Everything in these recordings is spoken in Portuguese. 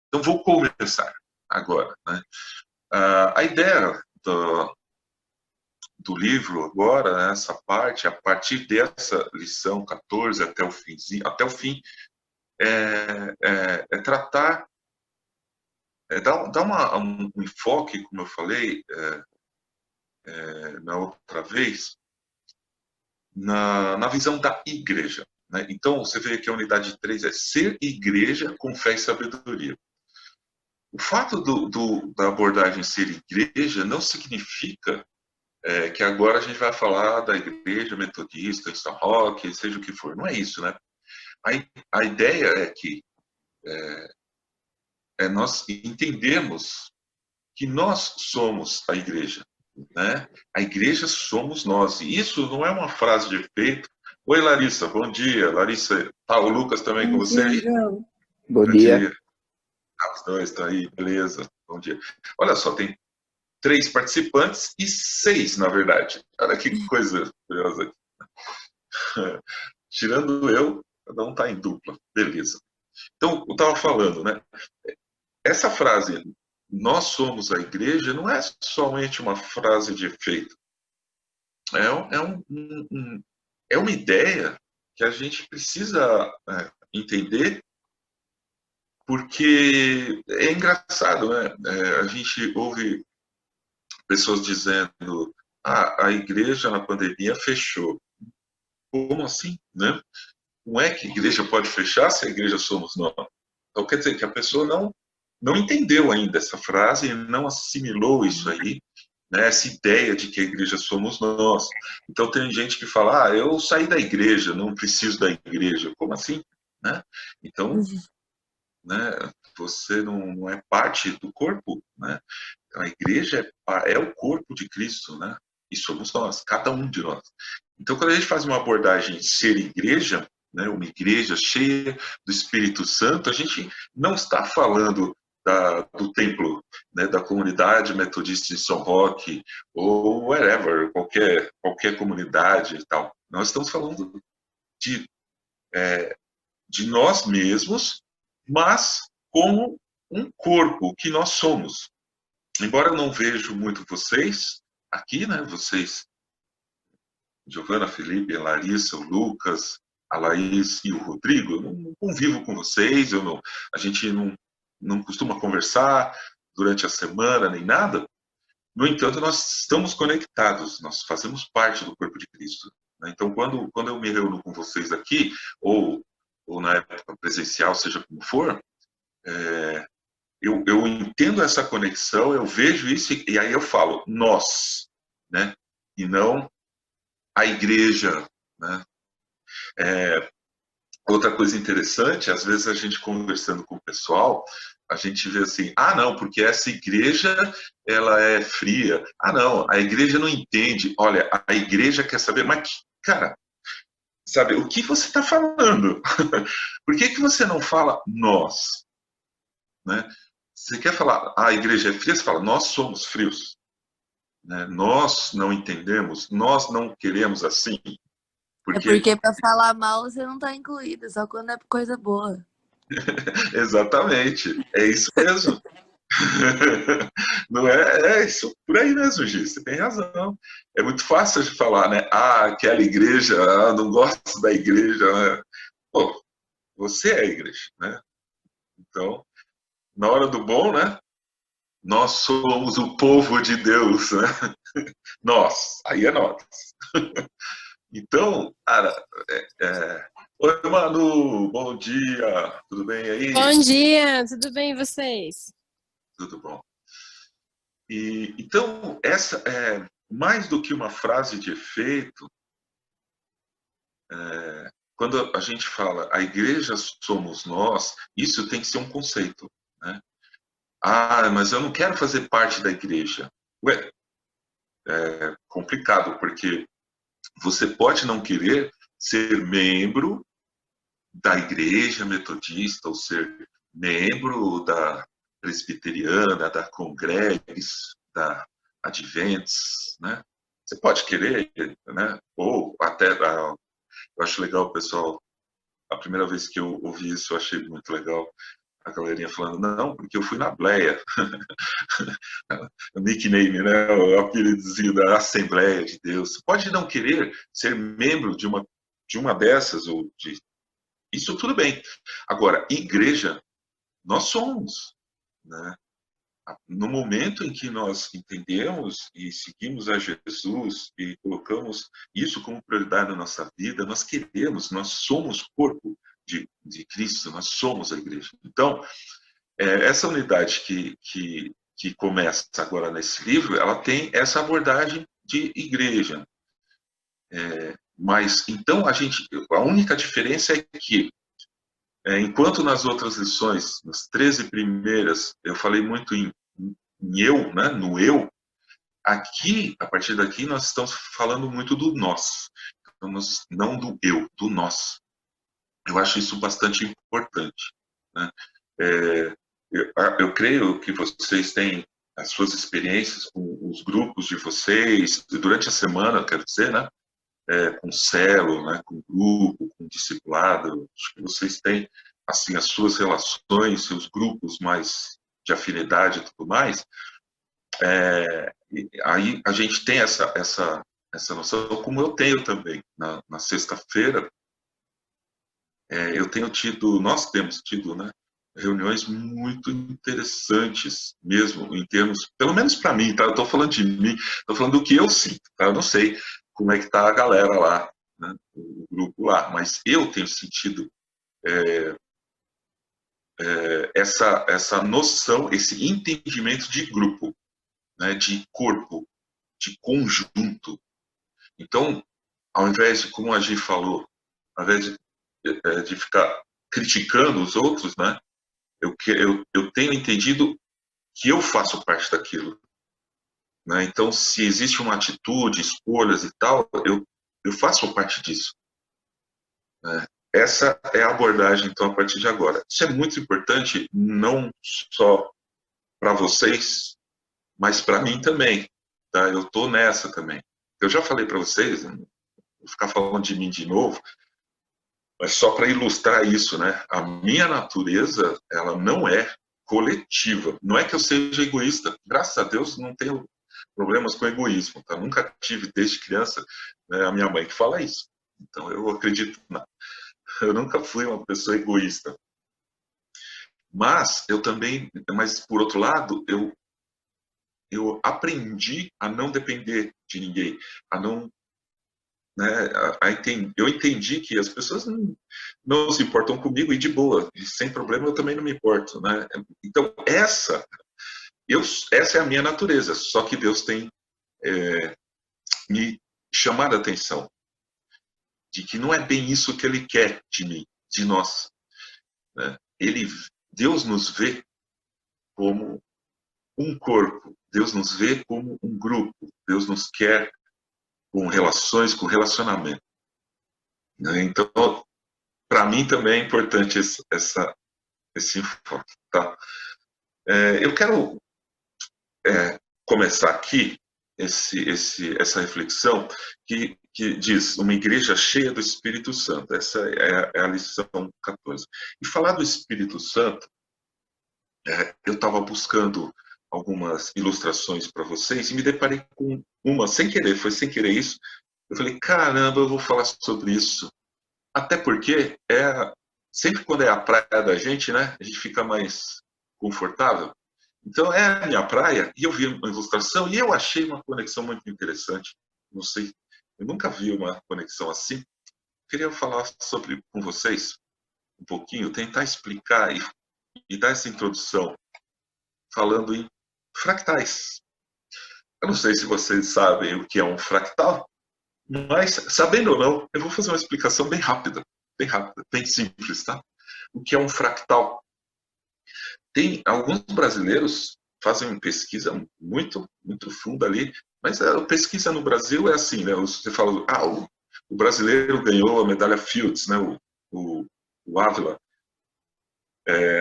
Então, vou começar agora, né? A ideia do livro agora, né, essa parte, a partir dessa lição 14 até o finzinho, até o fim, é tratar, dar um enfoque, como eu falei na outra vez, na visão da igreja. Né? Então, você vê que a unidade 3 é ser igreja com fé e sabedoria. O fato da abordagem ser igreja não significa que agora a gente vai falar da igreja metodista, em São Roque, seja o que for. Não é isso, né? A ideia é que nós entendemos que nós somos a igreja, né? A igreja somos nós. E isso não é uma frase de efeito. Oi, Larissa, bom dia. Larissa, tá o Lucas também com Bom você dia, aí? João. Bom Bom dia. dia. Os dois estão aí, beleza. Bom dia. Olha só, tem 3 participantes e 6, na verdade. Olha que coisa curiosa. Tirando eu, cada um está em dupla. Beleza. Então, eu estava falando, né? Essa frase, nós somos a igreja, não é somente uma frase de efeito. É uma ideia que a gente precisa entender, porque é engraçado, né? A gente ouve pessoas dizendo: a igreja na pandemia fechou. Como assim, né? Não é que a igreja pode fechar se a igreja somos nós. Então, quer dizer que a pessoa não entendeu ainda essa frase, não assimilou isso aí, né, essa ideia de que a igreja somos nós. Então, tem gente que fala, eu saí da igreja, não preciso da igreja. Como assim? Né? Então, né, você não é parte do corpo, né? Então, a igreja é o corpo de Cristo, né? E somos nós, cada um de nós. Então, quando a gente faz uma abordagem ser igreja, né, uma igreja cheia do Espírito Santo, a gente não está falando do templo, né, da comunidade metodista de São Roque, ou wherever, qualquer comunidade e tal. Nós estamos falando de, de nós mesmos, mas como um corpo que nós somos. Embora eu não vejo muito vocês aqui, né, vocês, Giovana, Felipe, a Larissa, o Lucas, a Laís e o Rodrigo, eu não convivo com vocês, a gente não costuma conversar durante a semana nem nada. No entanto, nós estamos conectados, nós fazemos parte do corpo de Cristo. Né? Então, quando eu me reúno com vocês aqui, ou na época presencial, seja como for, eu entendo essa conexão, eu vejo isso e aí eu falo nós, né? E não a igreja, né? Outra coisa interessante, às vezes a gente conversando com o pessoal, a gente vê assim, não, porque essa igreja ela é fria. Não, a igreja não entende. Olha, a igreja quer saber, mas cara, sabe, o que você está falando? Por que você não fala nós? Né? Você quer falar a igreja é fria, você fala nós somos frios. Né? Nós não entendemos, nós não queremos assim. É Porque porque para falar mal você não tá incluído, só quando é coisa boa. exatamente, é isso mesmo. Não é isso por aí mesmo, Gi, você tem razão. É muito fácil de falar, né? Aquela igreja, não gosto da igreja. Né? Pô, você é a igreja, né? Então, na hora do bom, né? Nós somos o povo de Deus, né? Nós, aí é nós. Então, cara, oi, Manu, bom dia, tudo bem aí? Bom dia, tudo bem e vocês? Tudo bom. Então, essa é mais do que uma frase de efeito. Quando a gente fala a igreja somos nós, isso tem que ser um conceito. Né? Mas eu não quero fazer parte da igreja. Ué, é complicado, porque você pode não querer ser membro da igreja metodista, ou ser membro da presbiteriana, da Congregues, da Adventes, né? Você pode querer, né? Ou até, eu acho legal, pessoal, a primeira vez que eu ouvi isso, eu achei muito legal. a galerinha falando, não, porque eu fui na Bleia. O nickname, né? O apelidozinho da Assembleia de Deus. Você pode não querer ser membro de uma dessas, ou de... Isso tudo bem. Agora, igreja, nós somos, né? No momento em que nós entendemos e seguimos a Jesus e colocamos isso como prioridade na nossa vida, nós queremos, nós somos corpo de Cristo, nós somos a igreja. Então, essa unidade que começa agora nesse livro, ela tem essa abordagem de igreja. Mas, então, a única diferença é que, enquanto nas outras lições, nas 13 primeiras, eu falei muito em eu, né, no eu, aqui, a partir daqui, nós estamos falando muito do nós. Então, não do eu, do nós. Eu acho isso bastante importante, né? Eu creio que vocês têm as suas experiências com os grupos de vocês, durante a semana, quero dizer, né? Com célula, né? Com grupo, com discipulado. Acho que vocês têm assim, as suas relações, seus grupos mais de afinidade e tudo mais. Aí a gente tem essa noção, como eu tenho também. Na sexta-feira, nós temos tido, né, reuniões muito interessantes mesmo, em termos, pelo menos para mim, tá? Eu estou falando de mim, estou falando do que eu sinto, tá? Eu não sei como é que está a galera lá, né, o grupo lá, mas eu tenho sentido essa noção, esse entendimento de grupo, né, de corpo, de conjunto. Então, ao invés de, como a Gi falou, ao invés de ficar criticando os outros, né, eu tenho entendido que eu faço parte daquilo, né? Então, se existe uma atitude, escolhas e tal, eu faço parte disso, né? Essa é a abordagem, então, a partir de agora. Isso é muito importante, não só para vocês, mas para mim também, tá? Eu estou nessa também. Eu já falei para vocês, não vou ficar falando de mim de novo, mas só para ilustrar isso, né? A minha natureza, ela não é coletiva. Não é que eu seja egoísta. Graças a Deus não tenho problemas com egoísmo. Tá? Nunca tive desde criança, né, a minha mãe que fala isso. Então eu acredito, eu nunca fui uma pessoa egoísta. Mas mas por outro lado, eu aprendi a não depender de ninguém, a não, né, eu entendi que as pessoas não se importam comigo e de boa, e sem problema eu também não me importo, né? Então essa é a minha natureza, só que Deus tem me chamado a atenção de que não é bem isso que Ele quer de mim, de nós, né? Deus nos vê como um corpo, Deus nos vê como um grupo, Deus nos quer com relações, com relacionamento, né? Então, para mim também é importante esse enfoque, tá? Eu quero começar aqui essa reflexão que diz uma igreja cheia do Espírito Santo. Essa é a lição 14. E falar do Espírito Santo, eu estava buscando algumas ilustrações para vocês e me deparei com uma, sem querer, foi sem querer isso. Eu falei, caramba, eu vou falar sobre isso. Até porque sempre quando é a praia da gente, né, a gente fica mais confortável. Então, é a minha praia, e eu vi uma ilustração, e eu achei uma conexão muito interessante. Não sei, eu nunca vi uma conexão assim. Queria falar com vocês um pouquinho, tentar explicar e dar essa introdução, falando em fractais. Eu não sei se vocês sabem o que é um fractal, mas, sabendo ou não, eu vou fazer uma explicação bem rápida, bem simples, tá? O que é um fractal? Tem alguns brasileiros fazem pesquisa muito funda ali, mas a pesquisa no Brasil é assim, né? Você fala, o brasileiro ganhou a medalha Fields, né? O Ávila.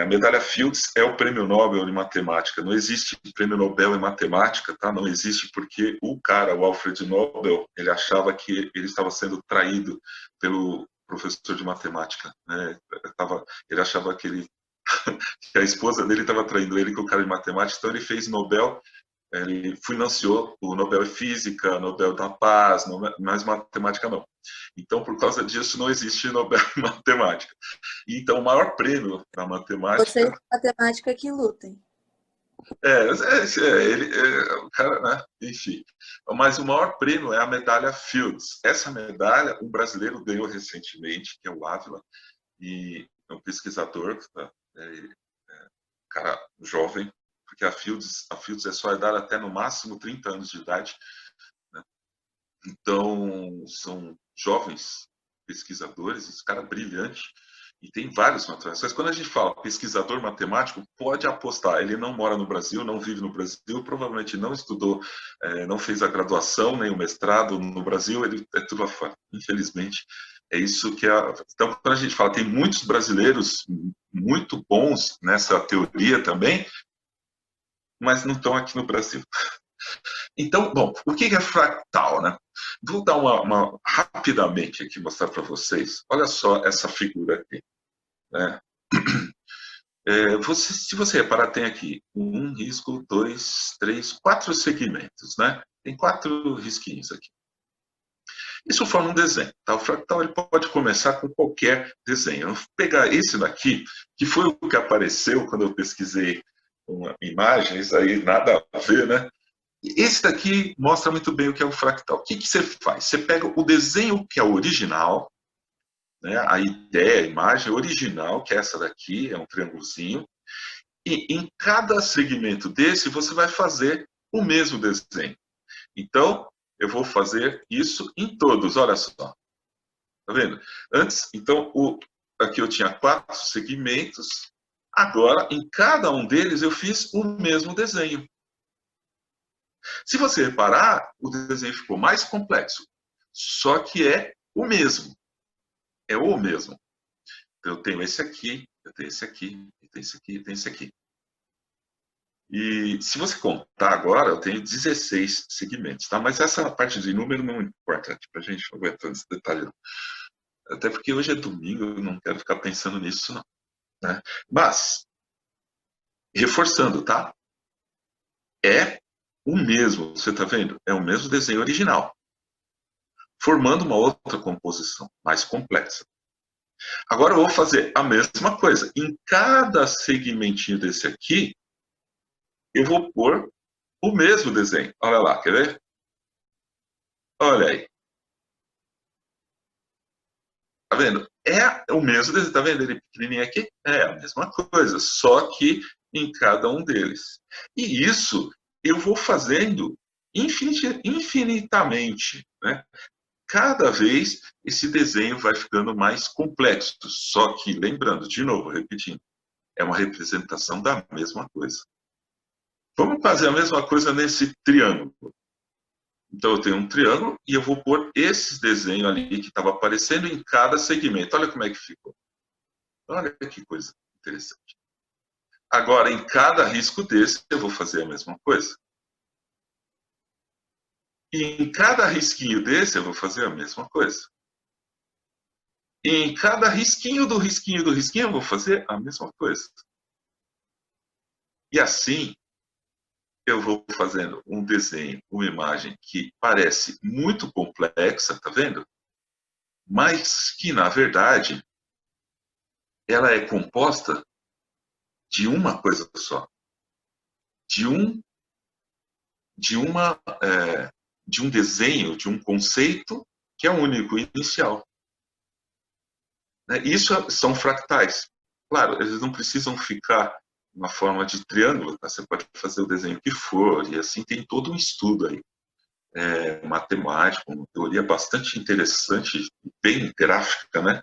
A medalha Fields é o prêmio Nobel de matemática. Não existe prêmio Nobel em matemática, tá? Não existe porque o Alfred Nobel, ele achava que ele estava sendo traído pelo professor de matemática, né? Ele achava que ele que a esposa dele estava traindo ele com o cara de matemática, então ele fez Nobel, ele financiou o Nobel em Física, Nobel da Paz, mas matemática não. Então, por causa disso, não existe Nobel em matemática. Então, o maior prêmio da Vocês matemática de matemática que lutem. o cara, né? Enfim. Mas o maior prêmio é a medalha Fields. Essa medalha, um brasileiro ganhou recentemente, que é o Ávila, e é um pesquisador, tá? Cara jovem, porque a Fields é só dada até no máximo 30 anos de idade, né? Então, são jovens pesquisadores, esse cara é brilhante, e tem vários matemáticos. Mas quando a gente fala pesquisador matemático, pode apostar, ele não mora no Brasil, não vive no Brasil, provavelmente não estudou, não fez a graduação, nem o mestrado no Brasil, ele é tudo lá fora, infelizmente. É isso que é. Então, quando a gente fala, tem muitos brasileiros muito bons nessa teoria também, mas não estão aqui no Brasil. Então, bom, o que é fractal, né? Vou dar rapidamente aqui mostrar para vocês. Olha só essa figura aqui, né? Se você reparar, tem aqui um risco, dois, três, quatro segmentos, né? Tem quatro risquinhos aqui. Isso forma um desenho, tá? O fractal ele pode começar com qualquer desenho. Eu vou pegar esse daqui, que foi o que apareceu quando eu pesquisei imagens, aí nada a ver, né? Esse daqui mostra muito bem o que é o fractal. O que você faz? Você pega o desenho que é o original, né? A ideia, a imagem original, que é essa daqui, é um triângulozinho, e em cada segmento desse você vai fazer o mesmo desenho. Então, eu vou fazer isso em todos, olha só. Tá vendo? Antes, então, aqui eu tinha 4 segmentos, agora em cada um deles eu fiz o mesmo desenho. Se você reparar, o desenho ficou mais complexo, só que é o mesmo. É o mesmo. Então, eu tenho esse aqui, eu tenho esse aqui, eu tenho esse aqui, eu tenho esse aqui. E se você contar agora, eu tenho 16 segmentos, tá? Mas essa parte de número não importa, para a gente não aguentar esse detalhe, não. Até porque hoje é domingo, eu não quero ficar pensando nisso, não. Né? Mas, reforçando, tá? É o mesmo, você está vendo? É o mesmo desenho original, formando uma outra composição mais complexa. Agora eu vou fazer a mesma coisa. Em cada segmentinho desse aqui, eu vou pôr o mesmo desenho. Olha lá, quer ver? Olha aí. Tá vendo? É o mesmo desenho, tá vendo ele pequenininho aqui? É a mesma coisa, só que em cada um deles. E isso eu vou fazendo infinitamente, né? Cada vez esse desenho vai ficando mais complexo, só que, lembrando, de novo, repetindo, é uma representação da mesma coisa. Vamos fazer a mesma coisa nesse triângulo. Então, eu tenho um triângulo e eu vou pôr esse desenho ali que estava aparecendo em cada segmento. Olha como é que ficou. Olha que coisa interessante. Agora, em cada risco desse, eu vou fazer a mesma coisa. E em cada risquinho desse, eu vou fazer a mesma coisa. E em cada risquinho do risquinho do risquinho, eu vou fazer a mesma coisa. E assim, eu vou fazendo um desenho, uma imagem que parece muito complexa, tá vendo? Mas que, na verdade, ela é composta de uma coisa só. De um, de uma, de um desenho, de um conceito que é único, inicial. Isso são fractais. Claro, eles não precisam ficar na forma de triângulo, tá? Você pode fazer o desenho que for, e assim tem todo um estudo aí. Matemático, uma teoria bastante interessante, bem gráfica, né?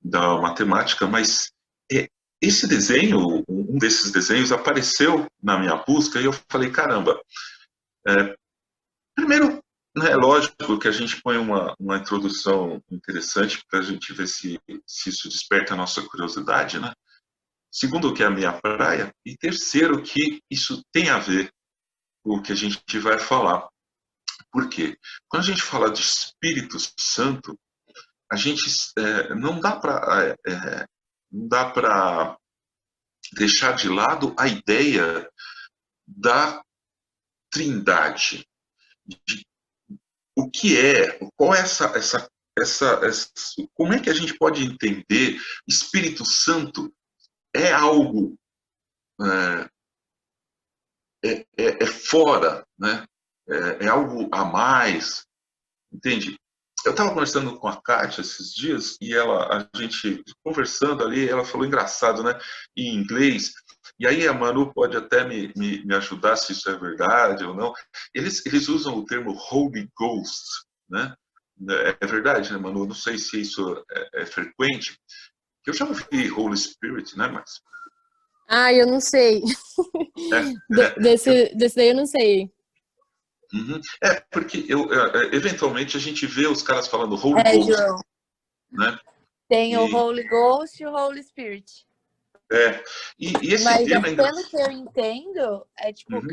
Da matemática, mas esse desenho, um desses desenhos apareceu na minha busca e eu falei, caramba, primeiro, né, é lógico que a gente põe uma introdução interessante para a gente ver se isso desperta a nossa curiosidade, né? Segundo, que é a minha praia. E terceiro, que isso tem a ver com o que a gente vai falar. Por quê? Quando a gente fala de Espírito Santo, a gente não dá para deixar de lado a ideia da trindade. De o que é, qual é como é que a gente pode entender Espírito Santo é algo fora, né? É algo a mais, entende? Eu estava conversando com a Kátia esses dias e a gente conversando ali, ela falou engraçado, né? Em inglês. E aí a Manu pode até me ajudar se isso é verdade ou não. Eles usam o termo Holy Ghost, né? É verdade, né, Manu? Não sei se isso é frequente. Eu já ouvi Holy Spirit, né? Mas Ah, eu não sei. Desse daí eu não sei. uhum. Porque eventualmente a gente vê os caras falando Holy Ghost, João. né? Tem o E, Holy Ghost e o Holy Spirit. e esse Mas tema é pelo engraçado. que eu entendo, é tipo, Uhum.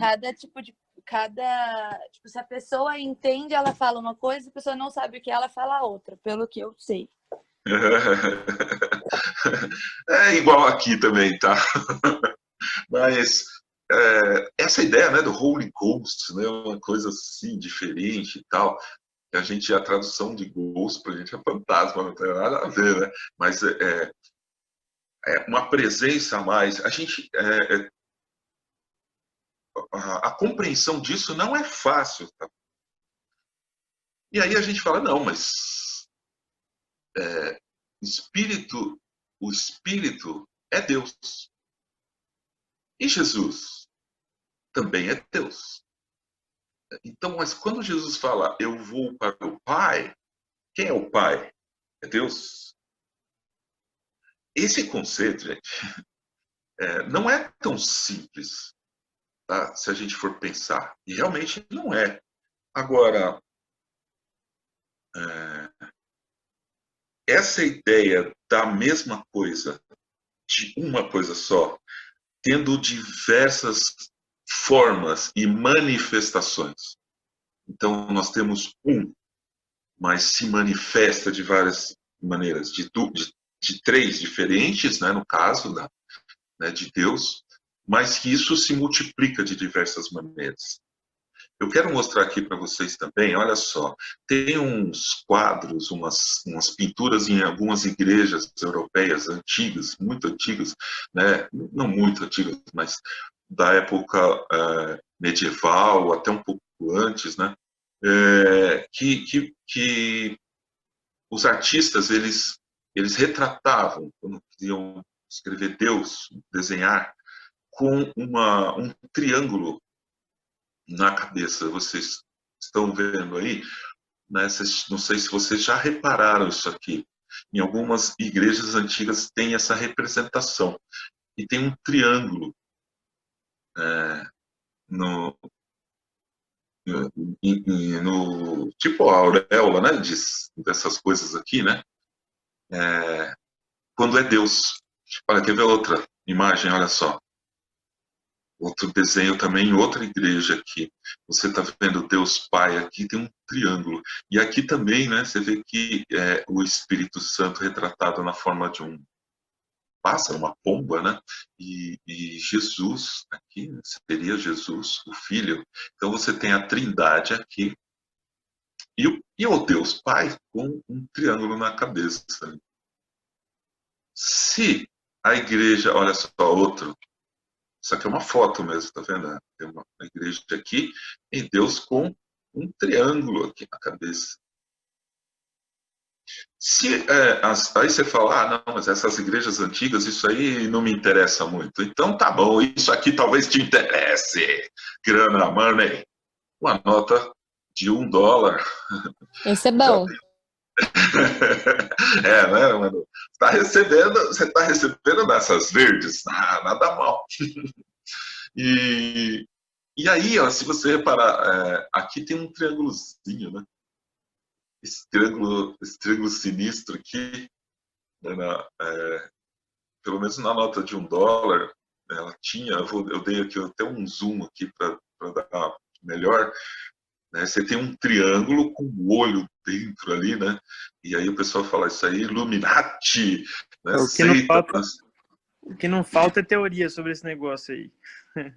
tipo, se a pessoa entende, ela fala uma coisa, se a pessoa não sabe o que ela fala outra, pelo que eu sei. É igual aqui também, tá? Mas essa ideia, né, do Holy Ghost, né, uma coisa assim diferente e tal, que a tradução de ghost pra gente é fantasma, não tem nada a ver, né? Mas é uma presença a mais. A compreensão disso não é fácil, tá? E aí a gente fala, não, mas o Espírito é Deus. E Jesus também é Deus. Então, mas quando Jesus fala, eu vou para o Pai, quem é o Pai? É Deus. Esse conceito, gente, não é tão simples, tá? Se a gente for pensar. E realmente não é. Agora, essa ideia da mesma coisa, de uma coisa só, tendo diversas formas e manifestações. Então, nós temos mas se manifesta de várias maneiras, de três diferentes, né, no caso de Deus, mas que isso se multiplica de diversas maneiras. Eu quero mostrar aqui para vocês também, olha só, tem uns quadros, umas pinturas em algumas igrejas europeias antigas, muito antigas, né? Não muito antigas, mas da época medieval, até um pouco antes, né? Que os artistas, eles retratavam, quando queriam escrever Deus, desenhar, com um triângulo na cabeça. Vocês estão vendo aí, né? Não sei se vocês já repararam isso aqui. Em algumas igrejas antigas tem essa representação. E tem um triângulo no, no tipo a auréola, né? Dessas coisas aqui, né? Quando é Deus. Olha, quer ver outra imagem? Olha só. Outro desenho também em outra igreja aqui. Você está vendo Deus Pai aqui, tem um triângulo. E aqui também, né, você vê que o Espírito Santo retratado na forma de um pássaro, uma pomba, né? E Jesus aqui, né, seria Jesus, o Filho. Então você tem a Trindade aqui e o Deus Pai com um triângulo na cabeça. Se a igreja, olha só, outro. Isso aqui é uma foto mesmo, tá vendo? Tem uma igreja aqui em Deus com um triângulo aqui na cabeça. Aí você fala, não, mas essas igrejas antigas, isso aí não me interessa muito. Então tá bom, isso aqui talvez te interesse. Grana, money. Uma nota de $1. Esse é Já bom. tem. Né, mano? Você está recebendo dessas verdes? Nada mal. E aí, ó, se você reparar, aqui tem um triângulozinho, né? Esse triângulo sinistro aqui, né, pelo menos na nota de $1, ela tinha, eu dei aqui até um zoom aqui para dar melhor, né? Você tem um triângulo com um olho dentro ali, né? E aí o pessoal fala isso aí, Illuminati, né? O que não falta, Seitas. O que não falta é teoria sobre esse negócio aí.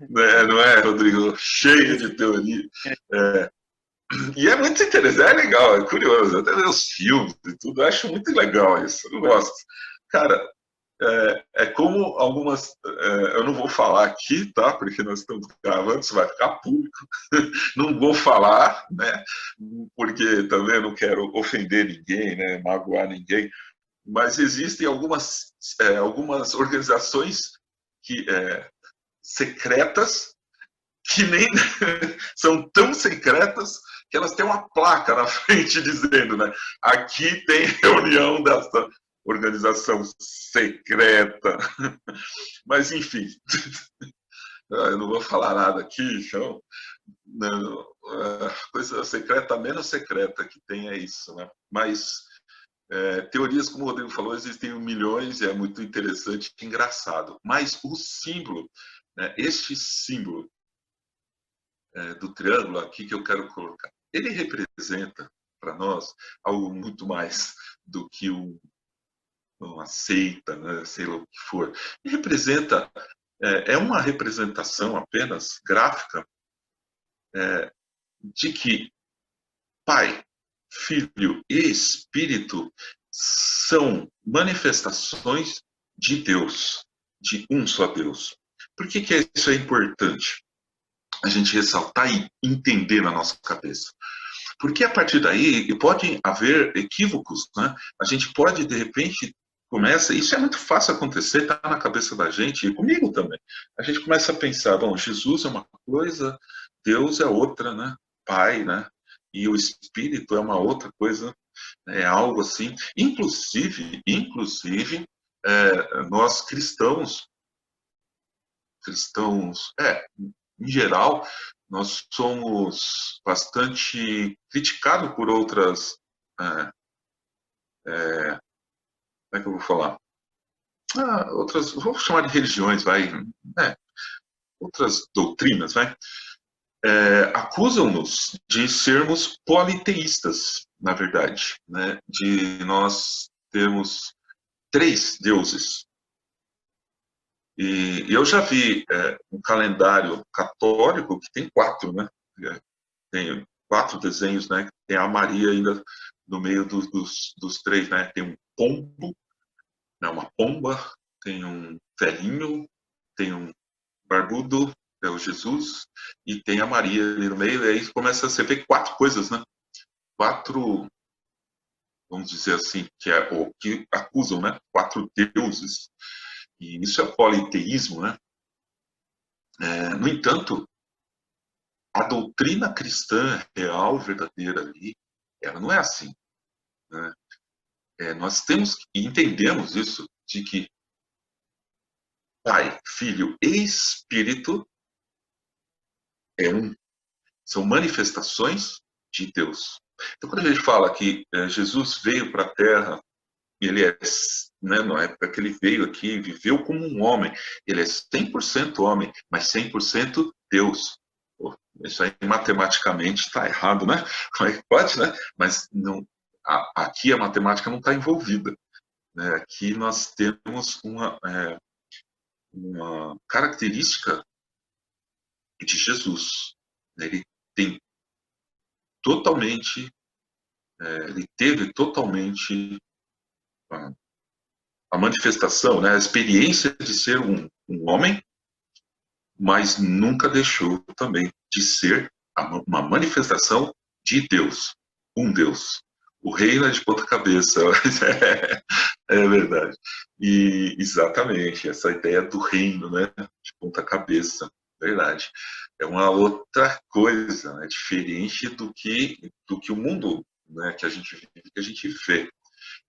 Não é, Rodrigo? Cheio de teoria. E é muito interessante, é legal, é curioso. Até ver os filmes e tudo, eu acho muito legal isso. Eu gosto. Cara, é como algumas. Eu não vou falar aqui, tá? Porque nós estamos gravando, isso vai ficar público. Não vou falar, né? Porque também eu não quero ofender ninguém, né? Magoar ninguém. Mas existem algumas organizações que, secretas que nem são tão secretas que elas têm uma placa na frente dizendo, né? Aqui tem reunião dessa organização secreta. Mas, enfim, eu não vou falar nada aqui, então, não, coisa secreta, menos secreta que tem é isso, né? Mas teorias, como o Rodrigo falou, existem milhões e é muito interessante e engraçado. Mas o símbolo, né, este símbolo do triângulo aqui que eu quero colocar, ele representa para nós algo muito mais do que uma seita, né, sei lá o que for. Ele representa, é uma representação apenas gráfica de que Pai, Filho e Espírito são manifestações de Deus, de um só Deus. Por que isso é importante? A gente ressaltar e entender na nossa cabeça. Porque a partir daí pode haver equívocos, né? A gente pode, de repente, isso é muito fácil acontecer, está na cabeça da gente, e comigo também. A gente começa a pensar, bom, Jesus é uma coisa, Deus é outra, né? Pai, né? E o Espírito é uma outra coisa, é algo assim. Inclusive, nós cristãos, em geral, nós somos bastante criticados por outras. Como é que eu vou falar? Outras, vou chamar de religiões, vai. Outras doutrinas, vai. Acusam-nos de sermos politeístas, na verdade, né? De nós termos 3 deuses. E eu já vi um calendário católico que tem 4, né? Tem 4 desenhos, né? Tem a Maria ainda no meio dos 3, né? Tem um pombo, né? Uma pomba, tem um velhinho, tem um barbudo, é o Jesus, e tem a Maria ali no meio, e aí começa a você ver 4 coisas, né? 4, vamos dizer assim, que acusam, né? 4 deuses. E isso é politeísmo, né? No entanto, a doutrina cristã real, verdadeira ali, ela não é assim, né? Nós temos e entendemos isso, de que Pai, Filho e Espírito são manifestações de Deus. Então, quando a gente fala que Jesus veio para a Terra, ele né, na época que ele veio aqui, viveu como um homem, ele é 100% homem, mas 100% Deus. Pô, isso aí matematicamente está errado, né? Como é que pode, né? Mas não, aqui a matemática não está envolvida, né? Aqui nós temos uma característica de Jesus. Ele tem totalmente, ele teve totalmente a manifestação, né, a experiência de ser um homem, mas nunca deixou também de ser uma manifestação de Deus, um Deus. O reino é de ponta cabeça, é verdade. E exatamente, essa ideia do reino, né, de ponta cabeça, verdade. É uma outra coisa, né, diferente do que o mundo, né, que a gente vive, que a gente vê.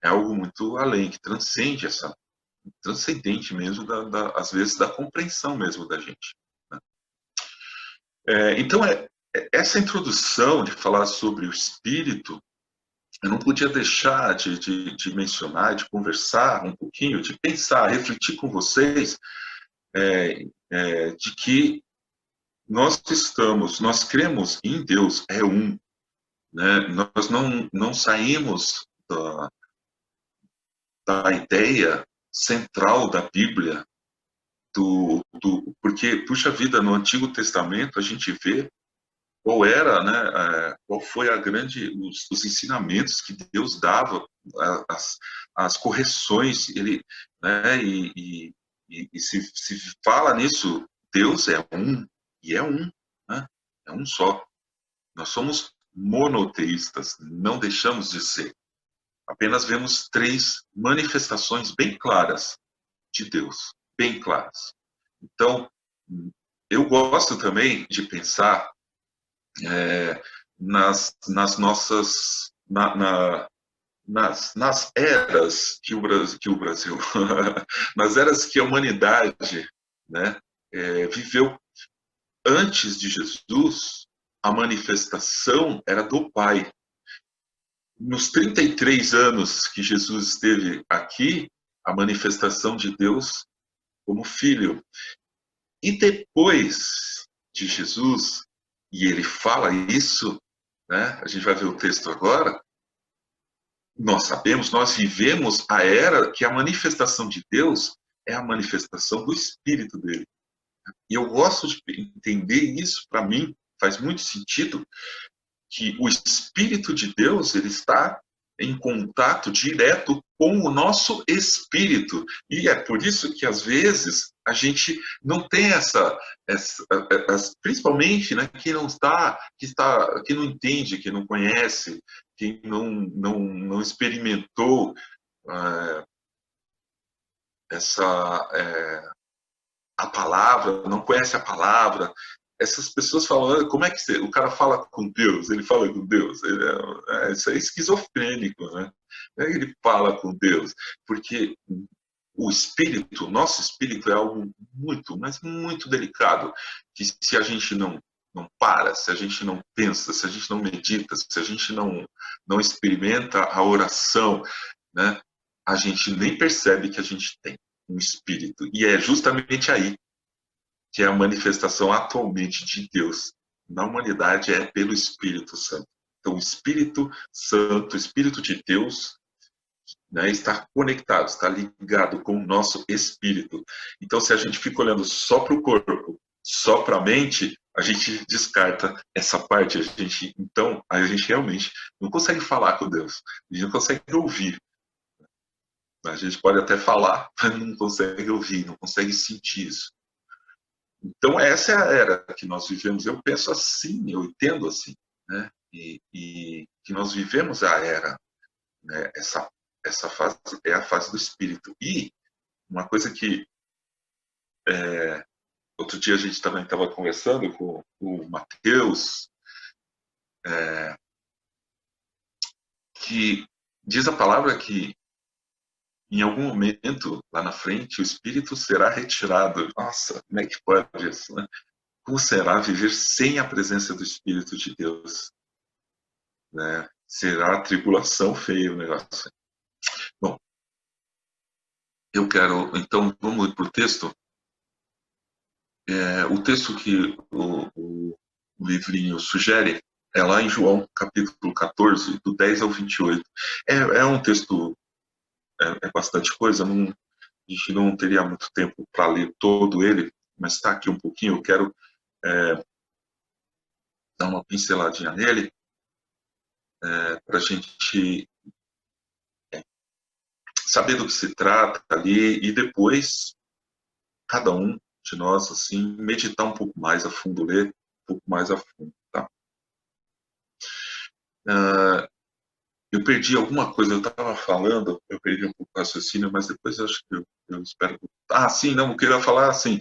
É algo muito além, que transcende transcendente mesmo, às vezes, da compreensão mesmo da gente. Né? Então, essa introdução de falar sobre o espírito, eu não podia deixar de mencionar, de conversar um pouquinho, de pensar, refletir com vocês, de que nós cremos em Deus, é um. Né? Nós não saímos da ideia central da Bíblia, Porque, puxa vida, no Antigo Testamento a gente vê qual era, né, qual foi os ensinamentos que Deus dava, as correções, ele, né, e se fala nisso, Deus é um, e é um, né, é um só. Nós somos monoteístas, não deixamos de ser. Apenas vemos 3 manifestações bem claras de Deus, bem claras. Então, eu gosto também de pensar nas nossas, nas eras que o Brasil nas eras que a humanidade, né, viveu. Antes de Jesus, a manifestação era do Pai. Nos 33 anos que Jesus esteve aqui, a manifestação de Deus como Filho. E depois de Jesus, e ele fala isso, né? A gente vai ver o texto agora, nós sabemos, nós vivemos a era que a manifestação de Deus é a manifestação do Espírito dele. E eu gosto de entender isso, para mim, faz muito sentido, que o Espírito de Deus ele está em contato direto com o nosso espírito. E é por isso que, às vezes, a gente não tem principalmente, né, quem não que não entende, que não conhece, quem não experimentou a palavra, não conhece a palavra. Essas pessoas falam, como é que o cara fala com Deus? Ele fala com Deus. Isso é esquizofrênico, né? Ele fala com Deus, porque o espírito, nosso espírito é algo muito, mas muito delicado, que se a gente não para, se a gente não pensa, se a gente não medita, se a gente não experimenta a oração, né, a gente nem percebe que a gente tem um espírito. E é justamente aí que é a manifestação atualmente de Deus na humanidade é pelo Espírito Santo. Então, o Espírito Santo, o Espírito de Deus, né, está conectado, está ligado com o nosso espírito. Então, se a gente fica olhando só para o corpo, só para a mente, a gente descarta essa parte. Então, a gente realmente não consegue falar com Deus, a gente não consegue ouvir. A gente pode até falar, mas não consegue ouvir, não consegue sentir isso. Então, essa é a era que nós vivemos. Eu penso assim, eu entendo assim, né? E que nós vivemos a era, né? Essa fase é a fase do Espírito. E uma coisa que outro dia a gente também estava conversando com o Mateus, que diz a palavra que em algum momento, lá na frente, o Espírito será retirado. Nossa, como é que pode isso, né? Como será viver sem a presença do Espírito de Deus? Né? Será tribulação feia o negócio. Bom, eu quero, então, vamos para o texto. O texto que o livrinho sugere é lá em João, capítulo 14, do 10 ao 28. É um texto, bastante coisa, a gente não teria muito tempo para ler todo ele, mas está aqui um pouquinho, eu quero dar uma pinceladinha nele, para a gente saber do que se trata ali, e depois, cada um de nós, assim, meditar um pouco mais a fundo, ler um pouco mais a fundo, tá? Eu perdi alguma coisa, eu estava falando, eu perdi um pouco o raciocínio, mas depois eu acho que eu espero... sim, não, eu queria falar assim,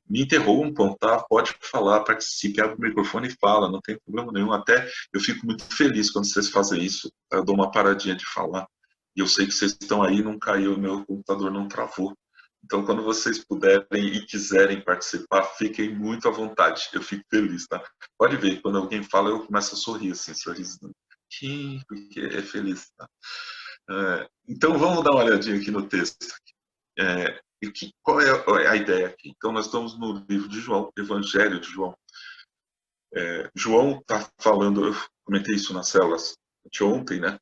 me interrompam, tá? Pode falar, participe, abre o microfone e fala, não tem problema nenhum, até eu fico muito feliz quando vocês fazem isso, eu dou uma paradinha de falar, e eu sei que vocês estão aí, não caiu, meu computador não travou. Então, quando vocês puderem e quiserem participar, fiquem muito à vontade, eu fico feliz, tá? Pode ver, quando alguém fala, eu começo a sorrir, assim, sorriso, porque é feliz, tá? Então, vamos dar uma olhadinha aqui no texto. Qual é a ideia aqui? Então, nós estamos no livro de João, Evangelho de João. João está falando, eu comentei isso nas células de ontem, né?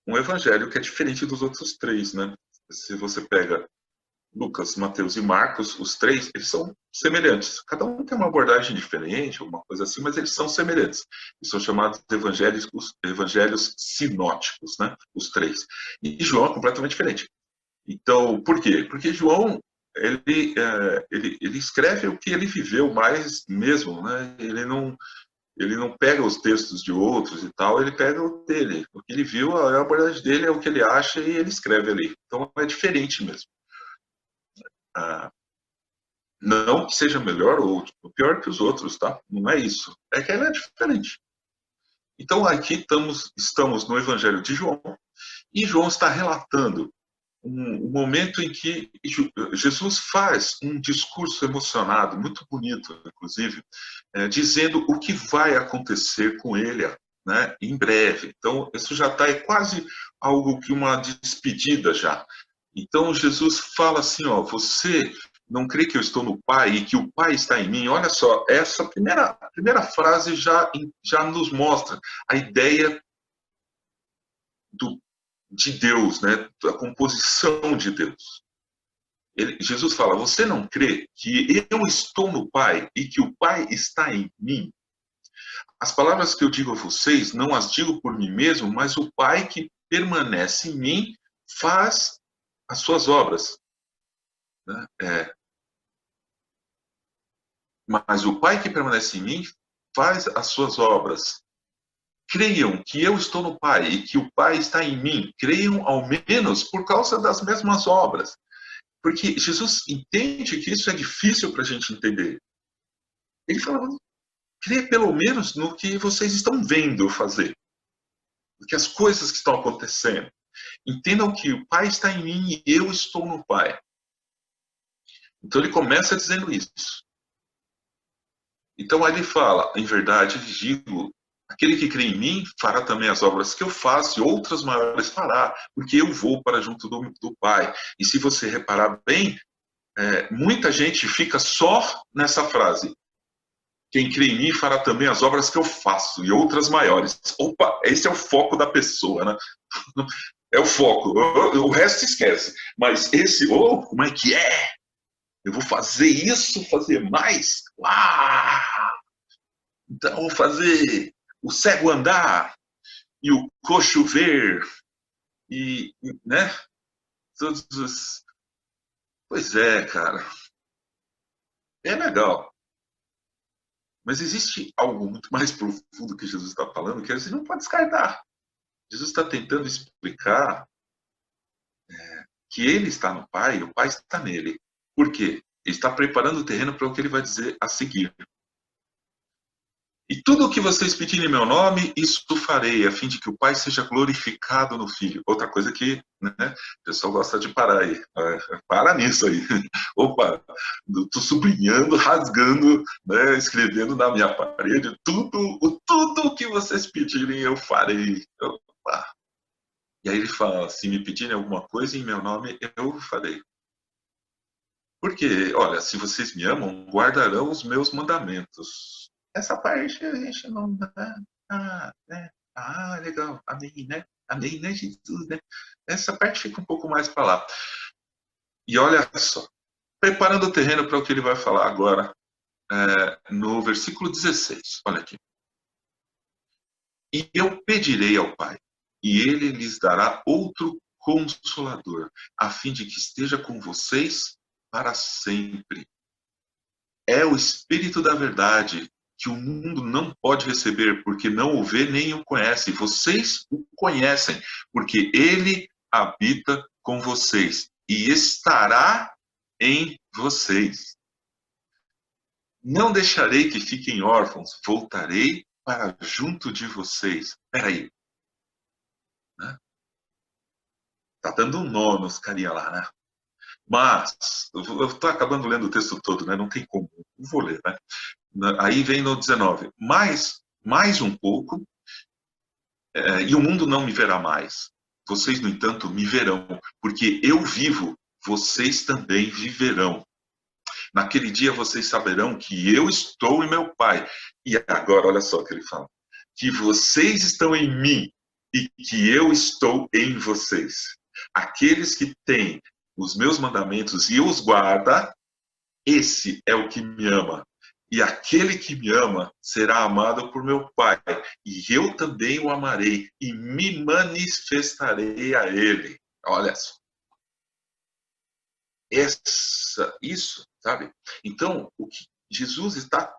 Um evangelho que é diferente dos outros 3, né? Se você pega Lucas, Mateus e Marcos, os três, eles são semelhantes. Cada um tem uma abordagem diferente, alguma coisa assim, mas eles são semelhantes. Eles são chamados evangelhos sinóticos, né? Os três. E João é completamente diferente. Então, por quê? Porque João, ele escreve o que ele viveu mais mesmo, né? Ele não pega os textos de outros e tal, ele pega o dele. O que ele viu, a abordagem dele é o que ele acha e ele escreve ali. Então, é diferente mesmo. Não que seja melhor ou pior que os outros, tá? Não é isso. É que ela é diferente. Então, aqui estamos no Evangelho de João, e João está relatando um momento em que Jesus faz um discurso emocionado, muito bonito, inclusive, dizendo o que vai acontecer com ele, né, em breve. Então, isso já está quase algo que uma despedida já. Então, Jesus fala assim, ó, você não crê que eu estou no Pai e que o Pai está em mim? Olha só, essa primeira frase já nos mostra a ideia de Deus, né? A composição de Deus. Jesus fala, você não crê que eu estou no Pai e que o Pai está em mim? As palavras que eu digo a vocês, não as digo por mim mesmo, mas o Pai que permanece em mim faz as suas obras. Né? Mas o Pai que permanece em mim faz as suas obras. Creiam que eu estou no Pai e que o Pai está em mim. Creiam ao menos por causa das mesmas obras. Porque Jesus entende que isso é difícil para a gente entender. Ele fala, crê pelo menos no que vocês estão vendo eu fazer. Porque as coisas que estão acontecendo. Entendam que o Pai está em mim e eu estou no Pai. Então ele começa dizendo isso. Então aí ele fala, em verdade lhes digo, aquele que crê em mim fará também as obras que eu faço e outras maiores fará, porque eu vou para junto do Pai. E se você reparar bem, muita gente fica só nessa frase. Quem crê em mim fará também as obras que eu faço e outras maiores. Opa, esse é o foco da pessoa, né? É o foco. O resto esquece. Mas esse, como é que é? Eu vou fazer isso, fazer mais? Uau! Então, eu vou fazer o cego andar e o coxo ver e, né? Todos os... Pois é, cara. É legal. Mas existe algo muito mais profundo que Jesus está falando que a gente não pode descartar. Jesus está tentando explicar que ele está no Pai e o Pai está nele. Por quê? Ele está preparando o terreno para o que ele vai dizer a seguir. E tudo o que vocês pedirem em meu nome, isso farei, a fim de que o Pai seja glorificado no Filho. Outra coisa que, né, o pessoal gosta de parar aí. Para nisso aí. Opa, estou sublinhando, rasgando, né, escrevendo na minha parede, tudo o que vocês pedirem eu farei. Opa. E aí ele fala, se me pedirem alguma coisa em meu nome, eu farei. Porque, olha, se vocês me amam, guardarão os meus mandamentos. Essa parte a gente não dá. Né? Legal. Amém, né? Amém, né, Jesus, né? Essa parte fica um pouco mais para lá. E olha só. Preparando o terreno para o que ele vai falar agora, no versículo 16. Olha aqui. E eu pedirei ao Pai, e ele lhes dará outro Consolador, a fim de que esteja com vocês para sempre. É o Espírito da verdade, que o mundo não pode receber, porque não o vê nem o conhece. Vocês o conhecem, porque ele habita com vocês e estará em vocês. Não deixarei que fiquem órfãos, voltarei para junto de vocês. Espera aí. Tá dando um nó nos carinha lá, né? Mas, eu estou acabando lendo o texto todo, né? Não tem como, não vou ler, né? Aí vem no 19. Mais um pouco, e o mundo não me verá mais. Vocês, no entanto, me verão, porque eu vivo, vocês também viverão. Naquele dia vocês saberão que eu estou em meu Pai. E agora, olha só o que ele fala. Que vocês estão em mim e que eu estou em vocês. Aqueles que têm os meus mandamentos e os guarda, esse é o que me ama. E aquele que me ama será amado por meu Pai. E eu também o amarei e me manifestarei a ele. Olha só. Isso, sabe? Então, o que Jesus está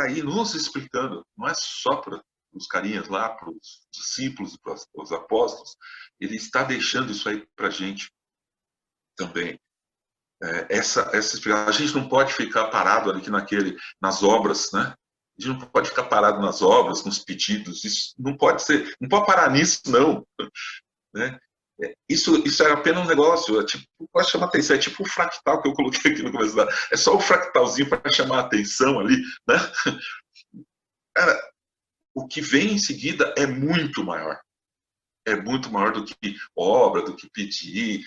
aí nos explicando, não é só para os carinhas lá, para os discípulos, para os apóstolos, ele está deixando isso aí para a gente também. A gente não pode ficar parado ali nas obras, né? A gente não pode ficar parado nas obras, nos pedidos, isso não pode ser, não pode parar nisso, não. Né? Isso é apenas um negócio, pode chamar atenção, é tipo o fractal que eu coloquei aqui no começo é só o fractalzinho para chamar a atenção ali, né? Cara, o que vem em seguida é muito maior do que obra, do que pedir,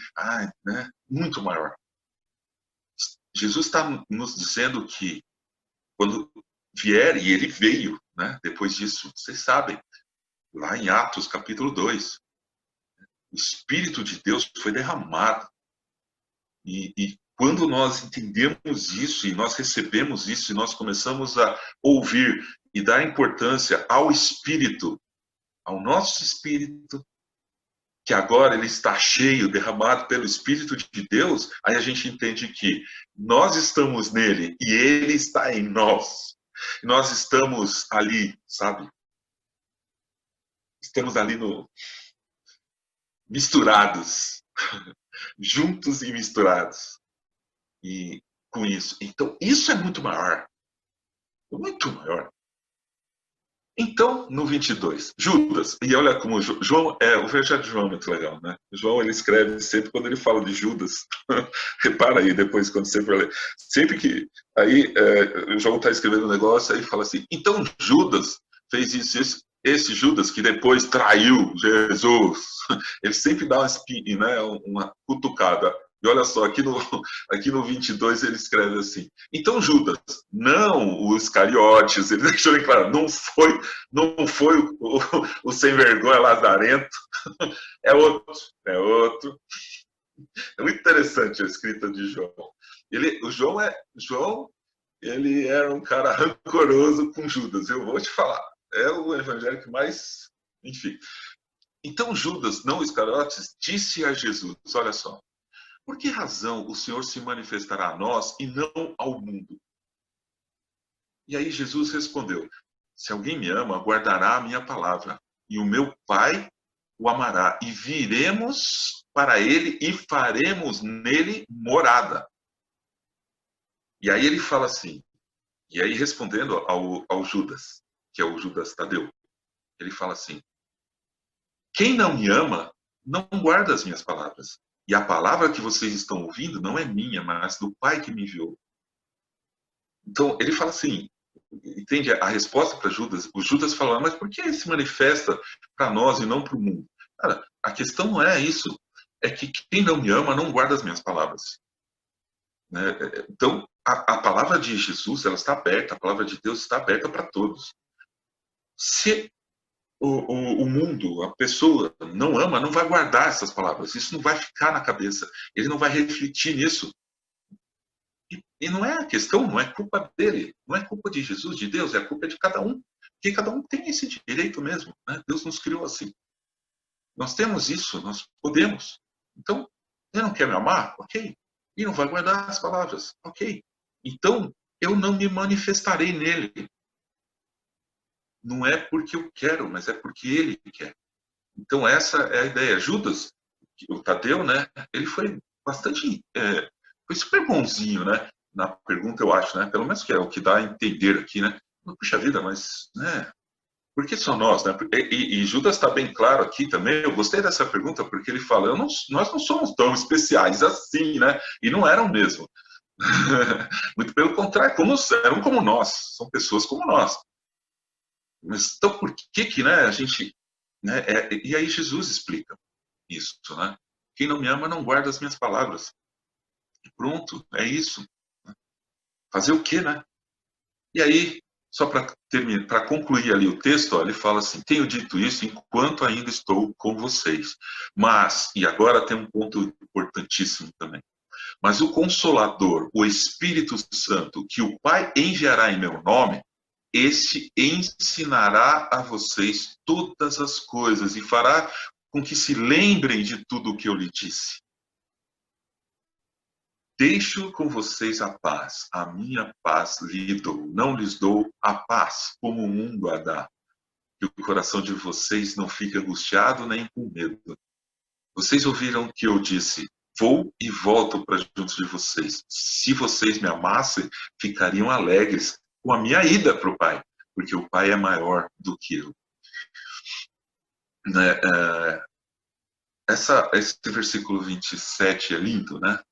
né? Muito maior. Jesus está nos dizendo que quando vier, e ele veio, né? Depois disso, vocês sabem, lá em Atos capítulo 2, o Espírito de Deus foi derramado. E quando nós entendemos isso, e nós recebemos isso, e nós começamos a ouvir e dar importância ao Espírito, ao nosso Espírito, que agora ele está cheio, derramado pelo Espírito de Deus, aí a gente entende que nós estamos nele e ele está em nós. Nós estamos ali, sabe? Estamos ali misturados, juntos e misturados. E com isso. Então, isso é muito maior. Muito maior. Então, no 22, Judas, e olha como João, o evangelho de João é muito legal, né? João, ele escreve sempre quando ele fala de Judas, repara aí depois quando você for ler, sempre que, aí João está escrevendo um negócio, aí fala assim, então Judas fez isso, esse Judas que depois traiu Jesus, ele sempre dá uma cutucada. E olha só, aqui no 22 ele escreve assim, então Judas, não os Iscariotes, ele deixou bem claro, não foi o sem vergonha lazarento, é outro. É muito interessante a escrita de João. João, ele era um cara rancoroso com Judas, eu vou te falar, é o evangelho que mais, enfim. Então Judas, não os Iscariotes, disse a Jesus, olha só, por que razão o Senhor se manifestará a nós e não ao mundo? E aí Jesus respondeu, se alguém me ama, guardará a minha palavra, e o meu Pai o amará, e viremos para ele e faremos nele morada. E aí ele fala assim, e aí respondendo ao Judas, que é o Judas Tadeu, ele fala assim, quem não me ama, não guarda as minhas palavras. E a palavra que vocês estão ouvindo não é minha, mas do Pai que me enviou. Então, ele fala assim, entende a resposta para Judas? O Judas fala, mas por que ele se manifesta para nós e não para o mundo? Cara, a questão não é isso. É que quem não me ama não guarda as minhas palavras. Né? Então, a palavra de Jesus, ela está aberta, a palavra de Deus está aberta para todos. Se o mundo, a pessoa não ama, não vai guardar essas palavras. Isso não vai ficar na cabeça. Ele não vai refletir nisso. E não é a questão, não é culpa dele. Não é culpa de Jesus, de Deus, é culpa de cada um. Porque cada um tem esse direito mesmo. Né? Deus nos criou assim. Nós temos isso, nós podemos. Então, ele não quer me amar? Ok. E não vai guardar as palavras? Ok. Então, eu não me manifestarei nele. Não é porque eu quero, mas é porque ele quer. Então, essa é a ideia. Judas, o Tadeu, né? Ele foi bastante... foi super bonzinho, né? Na pergunta, eu acho, né? Pelo menos que é o que dá a entender aqui, né? Puxa vida, mas... né? Por que só nós, né? E Judas está bem claro aqui também. Eu gostei dessa pergunta porque ele fala, nós não somos tão especiais assim, né? E não eram mesmo. Muito pelo contrário, eram como nós. São pessoas como nós. Mas então por que né, a gente... Né, e aí Jesus explica isso, né? Quem não me ama não guarda as minhas palavras. E pronto, é isso. Fazer o quê, né? E aí só para terminar, para concluir ali o texto, ó, ele fala assim: tenho dito isso enquanto ainda estou com vocês. Mas, e agora tem um ponto importantíssimo também. Mas o Consolador, o Espírito Santo, que o Pai enviará em meu nome, este ensinará a vocês todas as coisas e fará com que se lembrem de tudo o que eu lhe disse. Deixo com vocês a paz, a minha paz lhe dou. Não lhes dou a paz como o mundo a dá. Que o coração de vocês não fique angustiado nem com medo. Vocês ouviram que eu disse: vou e volto para junto de vocês. Se vocês me amassem, ficariam alegres com a minha ida para o Pai, porque o Pai é maior do que eu. Esse versículo 27 é lindo, né?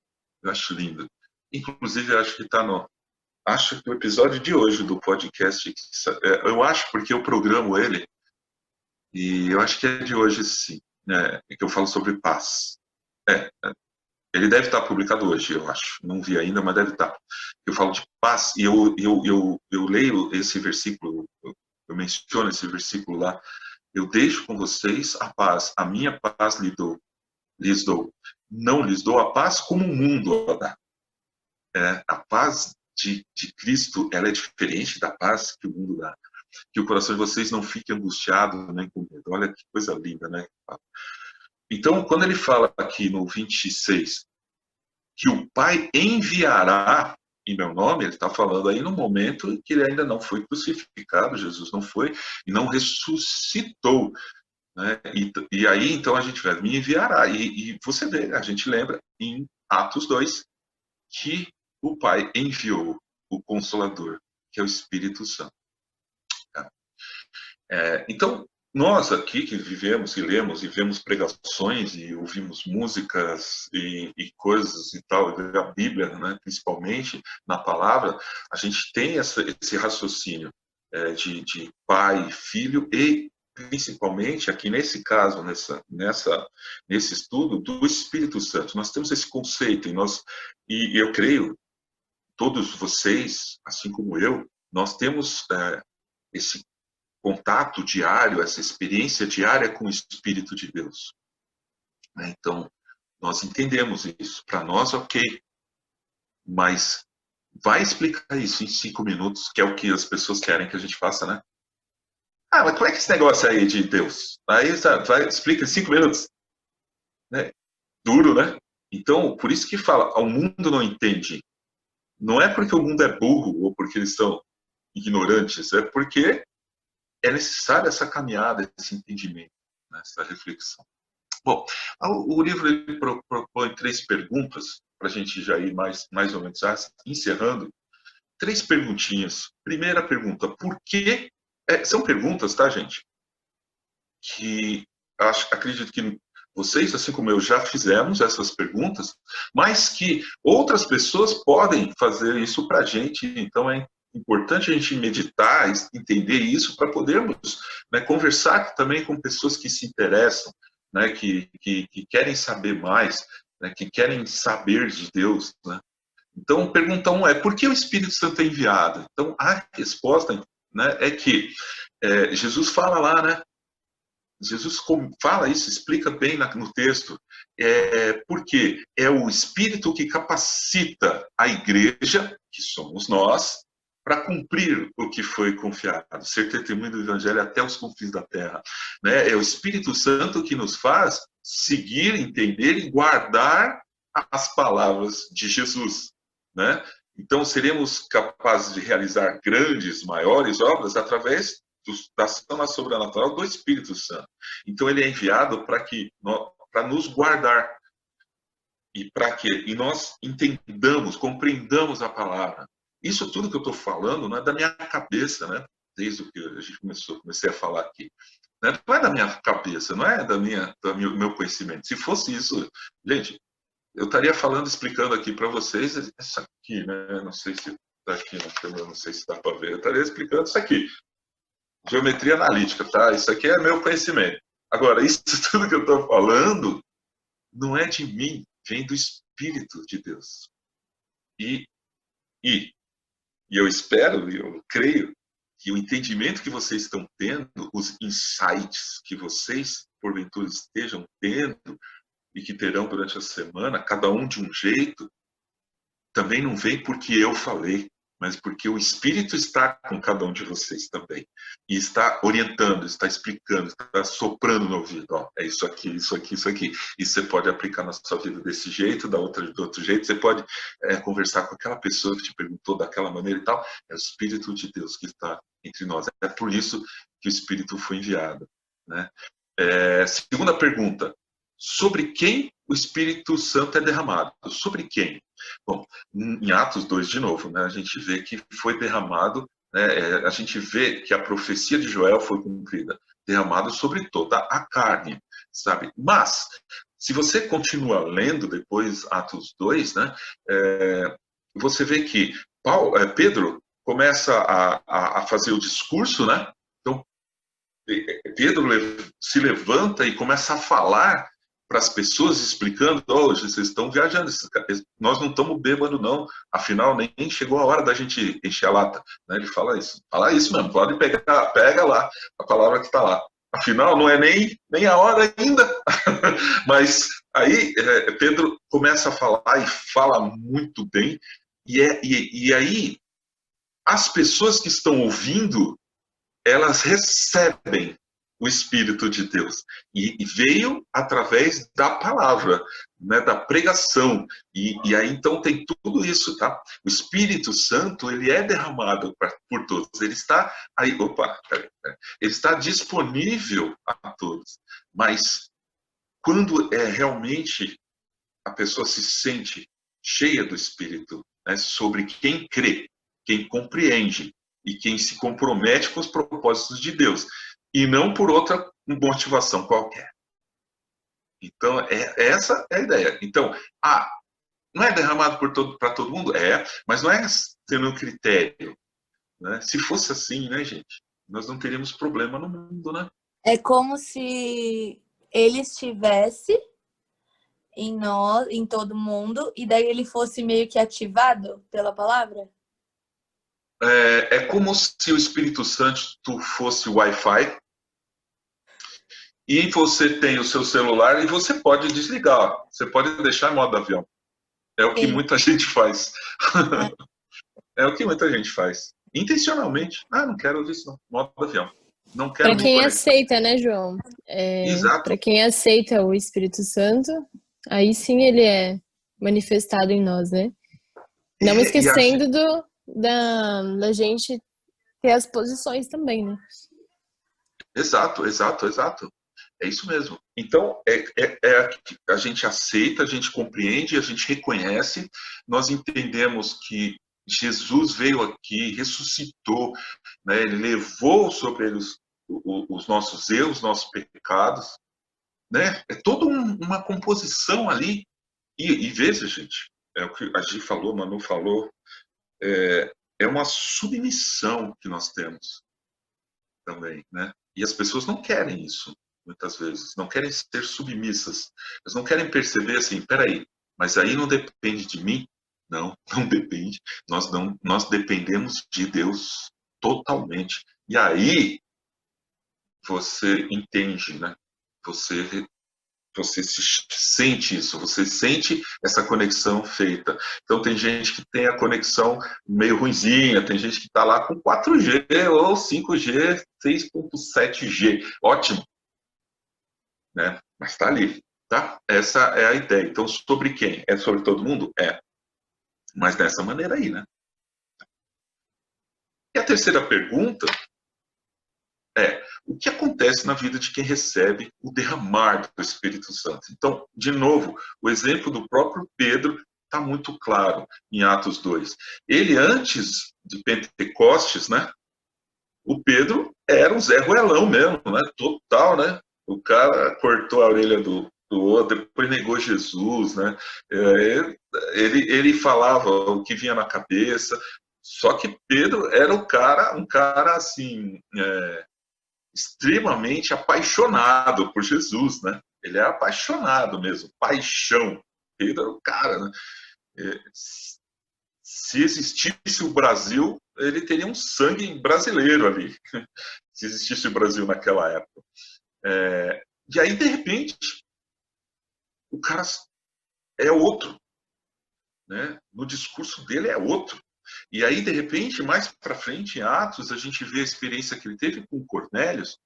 Eu acho lindo. Inclusive, eu acho que está no... Acho que o episódio de hoje do podcast... Eu acho porque eu programo ele, e eu acho que é de hoje, sim, né? Que eu falo sobre paz. Ele deve estar publicado hoje, eu acho. Não vi ainda, mas deve estar. Eu falo de paz, e eu leio esse versículo, eu menciono esse versículo lá. Eu deixo com vocês a paz, a minha paz lhes dou. Não lhes dou a paz como o mundo a dá. A paz de Cristo, ela é diferente da paz que o mundo dá. Que o coração de vocês não fique angustiado nem com medo. Olha que coisa linda, né? Então, quando ele fala aqui no 26, que o Pai enviará em meu nome, ele está falando aí no momento em que ele ainda não foi crucificado, Jesus não foi, e não ressuscitou. Né? E aí, então, a gente vai, me enviará. E você vê, a gente lembra em Atos 2, que o Pai enviou o Consolador, que é o Espírito Santo. Então, nós aqui que vivemos e lemos e vemos pregações e ouvimos músicas e coisas e tal, a Bíblia, né, principalmente na palavra, a gente tem esse raciocínio de pai, filho e principalmente aqui nesse caso, nesse estudo do Espírito Santo. Nós temos esse conceito e eu creio, todos vocês, assim como eu, nós temos esse contato diário, essa experiência diária com o Espírito de Deus. Então, nós entendemos isso. Para nós, ok. Mas vai explicar isso em 5 minutos, que é o que as pessoas querem que a gente faça, né? Ah, mas como é que esse negócio aí de Deus? Aí explica em 5 minutos. Né? Duro, né? Então, por isso que fala, o mundo não entende. Não é porque o mundo é burro ou porque eles são ignorantes, é porque é necessária essa caminhada, esse entendimento, né, essa reflexão. Bom, o livro ele propõe 3 perguntas, para a gente já ir mais ou menos encerrando. 3 perguntinhas. Primeira pergunta, por que... são perguntas, tá, gente? Que acredito que vocês, assim como eu, já fizemos essas perguntas, mas que outras pessoas podem fazer isso para a gente, então é importante a gente meditar, entender isso para podermos, né, conversar também com pessoas que se interessam, né, que querem saber mais, né, que querem saber de Deus. Né? Então, pergunta 1 é, por que o Espírito Santo é enviado? Então, a resposta, né, é que Jesus fala lá, né, Jesus fala isso, explica bem no texto, porque é o Espírito que capacita a igreja, que somos nós, para cumprir o que foi confiado, ser testemunho do Evangelho até os confins da terra. Né? É o Espírito Santo que nos faz seguir, entender e guardar as palavras de Jesus. Né? Então, seremos capazes de realizar grandes, maiores obras através da ação sobrenatural do Espírito Santo. Então, ele é enviado para nos guardar e para que nós entendamos, compreendamos a palavra. Isso tudo que eu estou falando não é da minha cabeça, né? Desde que a gente comecei a falar aqui. Não é da minha cabeça, não é do meu conhecimento. Se fosse isso, gente, eu estaria falando, explicando aqui para vocês isso aqui, né? Não sei se está aqui na câmera, não sei se dá para ver. Eu estaria explicando isso aqui. Geometria analítica, tá? Isso aqui é meu conhecimento. Agora, isso tudo que eu estou falando não é de mim, vem do Espírito de Deus. E eu espero, e eu creio que o entendimento que vocês estão tendo, os insights que vocês, porventura, estejam tendo e que terão durante a semana, cada um de um jeito, também não vem porque eu falei, mas porque o Espírito está com cada um de vocês também. E está orientando, está explicando, está soprando no ouvido. Ó, é isso aqui, isso aqui, isso aqui. E você pode aplicar na sua vida desse jeito, do outro jeito. Você pode conversar com aquela pessoa que te perguntou daquela maneira e tal. É o Espírito de Deus que está entre nós. É por isso que o Espírito foi enviado, né? Segunda pergunta. Sobre quem o Espírito Santo é derramado? Sobre quem? Bom, em Atos 2, de novo, né, a gente vê que foi derramado, né, a gente vê que a profecia de Joel foi cumprida, derramado sobre toda a carne, sabe? Mas, se você continua lendo depois Atos 2, né, você vê que Pedro começa a fazer o discurso, né? Então, Pedro se levanta e começa a falar para as pessoas, explicando: hoje vocês estão viajando, nós não estamos bêbados não, afinal nem chegou a hora da gente encher a lata, né? Ele fala isso mesmo, pode pegar, pega lá a palavra que está lá, afinal não é nem a hora ainda. Mas aí Pedro começa a falar e fala muito bem, e aí as pessoas que estão ouvindo, elas recebem o Espírito de Deus. E veio através da palavra, né, da pregação. E aí, então, tem tudo isso, tá? O Espírito Santo, ele é derramado por todos. Ele está aí, peraí. Ele está disponível a todos. Mas, quando realmente a pessoa se sente cheia do Espírito, né, sobre quem crê, quem compreende e quem se compromete com os propósitos de Deus, e não por outra motivação qualquer. Então, essa é a ideia. Então, não é derramado para todo mundo? Mas não é sendo um critério, né? Se fosse assim, né, gente, nós não teríamos problema no mundo, né? É como se ele estivesse em nós, em todo mundo, e daí ele fosse meio que ativado pela palavra? É como se o Espírito Santo fosse o Wi-Fi, e você tem o seu celular e você pode desligar, ó. Você pode deixar em modo avião. É o que muita gente faz. É o que muita gente faz. Intencionalmente. Não quero isso não. Modo avião. Não quero Para me quem conectar. aceita, né, João? Exato. Para quem aceita o Espírito Santo, aí sim ele é manifestado em nós, né? Não esquecendo da gente ter as posições também, né? Exato. É isso mesmo. Então, a gente aceita, a gente compreende, a gente reconhece, nós entendemos que Jesus veio aqui, ressuscitou, né? Ele levou sobre ele os nossos erros, nossos pecados, né? É toda uma composição ali. E veja, gente, é o que a Gi falou, a Manu falou, é uma submissão que nós temos também, né? E as pessoas não querem isso, muitas vezes, não querem ser submissas, elas não querem perceber assim, peraí, mas aí não depende de mim? Não depende, nós dependemos de Deus totalmente. E aí você entende, né? Você sente isso, você sente essa conexão feita. Então tem gente que tem a conexão meio ruinzinha, tem gente que está lá com 4G ou 5G, 6.7G, ótimo, né? Mas está ali, tá? Essa é a ideia. Então sobre quem? É sobre todo mundo? Mas dessa maneira aí, né? E a terceira pergunta o que acontece na vida de quem recebe o derramar do Espírito Santo. Então, de novo, o exemplo do próprio Pedro está muito claro em Atos 2. Ele, antes de Pentecostes, né, o Pedro era um Zé Ruelão mesmo, né, total, né? O cara cortou a orelha do outro, depois negou Jesus, né? Ele falava o que vinha na cabeça, só que Pedro era um cara assim... extremamente apaixonado por Jesus, né? Ele é apaixonado mesmo, paixão. Pedro era o cara, né? se existisse o Brasil, ele teria um sangue brasileiro ali, se existisse o Brasil naquela época. E aí, de repente, o cara é outro, né? No discurso dele é outro. E aí, de repente, mais para frente, em Atos, a gente vê a experiência que ele teve com Cornélios,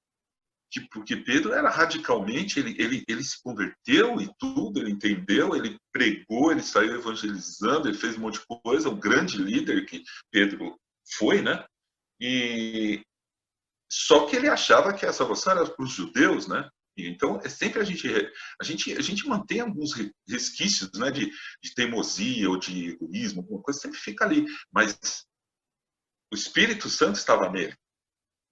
porque Pedro era radicalmente, ele se converteu e tudo, ele entendeu, ele pregou, ele saiu evangelizando, ele fez um monte de coisa, um grande líder que Pedro foi, né? E só que ele achava que a salvação era para os judeus, né? E então, sempre a gente mantém alguns resquícios, né, de teimosia ou de egoísmo, alguma coisa sempre fica ali, mas o Espírito Santo estava nele.